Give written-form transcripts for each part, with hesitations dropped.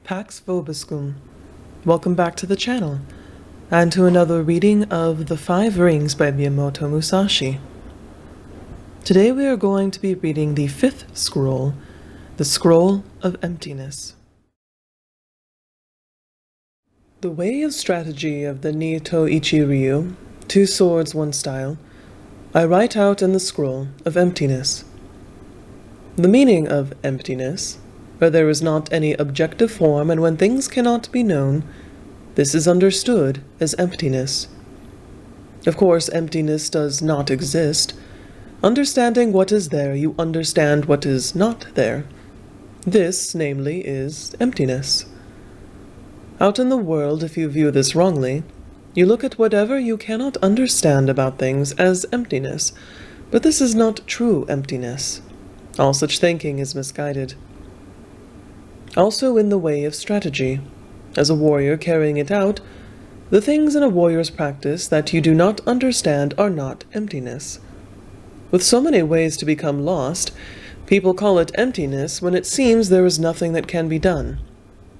Pax vobiscum. Welcome back to the channel, and to another reading of The Five Rings by Miyamoto Musashi. Today we are going to be reading the fifth scroll, the Scroll of Emptiness. The way of strategy of the Nito Ichi-ryu, 2 swords, 1 style, I write out in the Scroll of Emptiness. The meaning of emptiness, where there is not any objective form and when things cannot be known, this is understood as emptiness. Of course, emptiness does not exist. Understanding what is there, you understand what is not there. This, namely, is emptiness. Out in the world, if you view this wrongly, you look at whatever you cannot understand about things as emptiness, but this is not true emptiness. All such thinking is misguided. Also in the way of strategy, as a warrior carrying it out, the things in a warrior's practice that you do not understand are not emptiness. With so many ways to become lost, people call it emptiness when it seems there is nothing that can be done.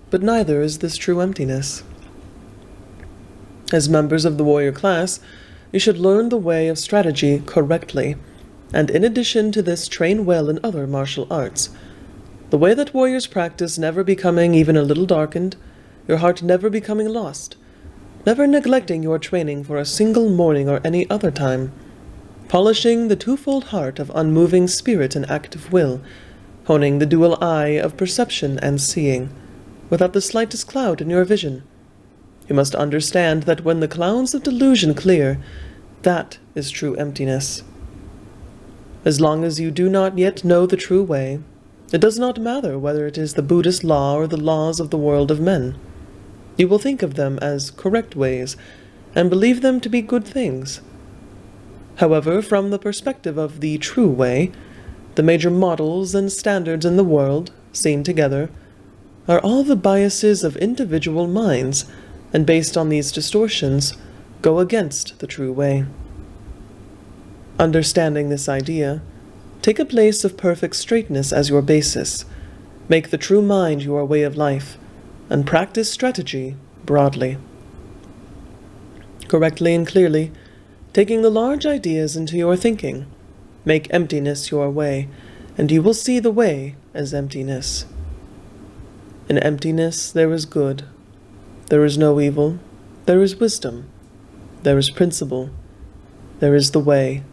But neither is this true emptiness. As members of the warrior class, you should learn the way of strategy correctly, and in addition to this train well in other martial arts. The way that warriors practice never becoming even a little darkened, your heart never becoming lost, never neglecting your training for a single morning or any other time, polishing the twofold heart of unmoving spirit and active will, honing the dual eye of perception and seeing, without the slightest cloud in your vision. You must understand that when the clouds of delusion clear, that is true emptiness. As long as you do not yet know the true way, it does not matter whether it is the Buddhist law or the laws of the world of men. You will think of them as correct ways, and believe them to be good things. However, from the perspective of the true way, the major models and standards in the world, seen together, are all the biases of individual minds, and based on these distortions, go against the true way. Understanding this idea, take a place of perfect straightness as your basis, make the true mind your way of life, and practice strategy broadly. Correctly and clearly, taking the large ideas into your thinking, make emptiness your way, and you will see the way as emptiness. In emptiness there is good, there is no evil, there is wisdom, there is principle, there is the way.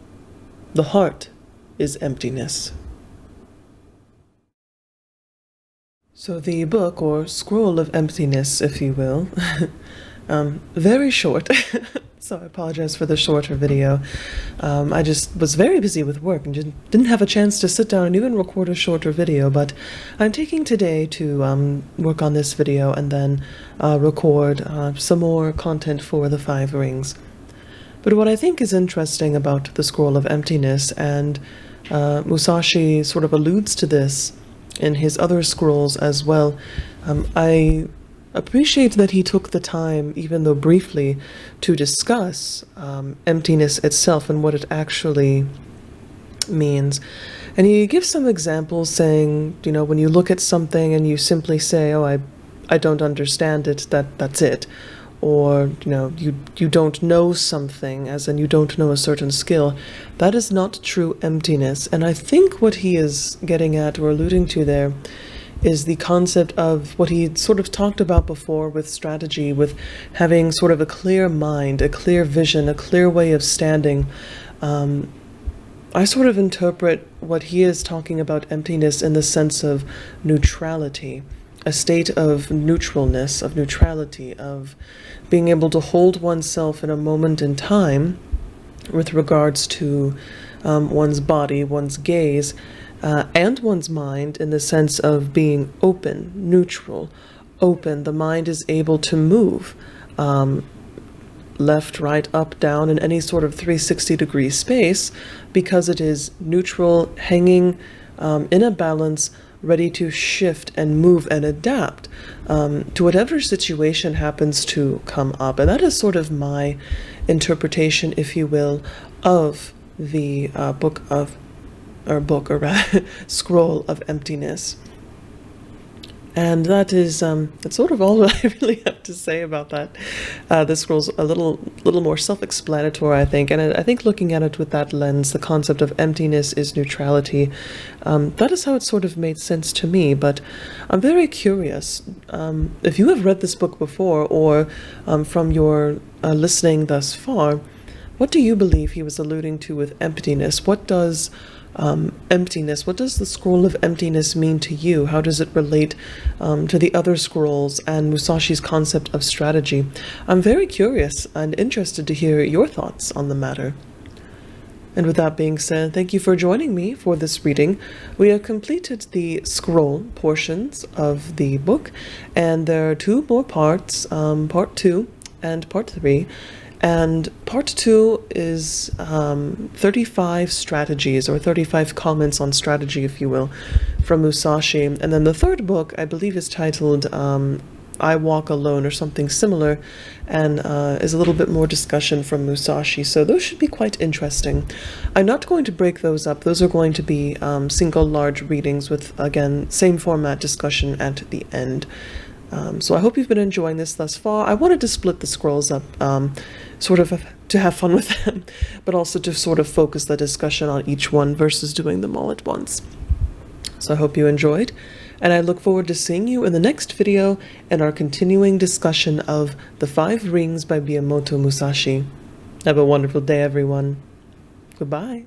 The heart is emptiness. So the book, or Scroll of Emptiness, if you will, very short, so I apologize for the shorter video. I just was very busy with work and didn't have a chance to sit down and even record a shorter video, but I'm taking today to work on this video and then record some more content for the 5 rings. But what I think is interesting about the Scroll of Emptiness, and Musashi sort of alludes to this in his other scrolls as well, I appreciate that he took the time, even though briefly, to discuss emptiness itself and what it actually means. And he gives some examples saying, you know, when you look at something and you simply say, oh, I don't understand it, that's it. Or, you know, you don't know something, as in you don't know a certain skill, that is not true emptiness. And I think what he is getting at or alluding to there is the concept of what he sort of talked about before with strategy, with having sort of a clear mind, a clear vision, a clear way of standing. I sort of interpret what he is talking about emptiness in the sense of neutrality. A state of neutralness, of neutrality, of being able to hold oneself in a moment in time with regards to one's body, one's gaze, and one's mind, in the sense of being open, neutral, open. The mind is able to move left, right, up, down, in any sort of 360-degree space, because it is neutral, hanging in a balance, ready to shift and move and adapt to whatever situation happens to come up. And that is sort of my interpretation, if you will, of the Scroll of Emptiness. And that is that's sort of all I really have to say about that. This scroll's a little more self-explanatory, I think, and I think looking at it with that lens, the concept of emptiness is neutrality. That is how it sort of made sense to me. But I'm very curious if you have read this book before, or from your listening thus far, what do you believe he was alluding to with emptiness? What does emptiness, what does the scroll of emptiness mean to you? How does it relate to the other scrolls and Musashi's concept of strategy? I'm very curious and interested to hear your thoughts on the matter. And with that being said, thank you for joining me for this reading. We have completed the scroll portions of the book, and there are two more parts, part 2 and part 3. And part 2 is 35 strategies, or 35 comments on strategy, if you will, from Musashi. And then the third book, I believe, is titled I Walk Alone, or something similar, and is a little bit more discussion from Musashi. So those should be quite interesting. I'm not going to break those up. Those are going to be single large readings with, again, same format discussion at the end. So I hope you've been enjoying this thus far. I wanted to split the scrolls up, sort of to have fun with them, but also to sort of focus the discussion on each one versus doing them all at once. So I hope you enjoyed, and I look forward to seeing you in the next video in our continuing discussion of The 5 Rings by Miyamoto Musashi. Have a wonderful day, everyone. Goodbye.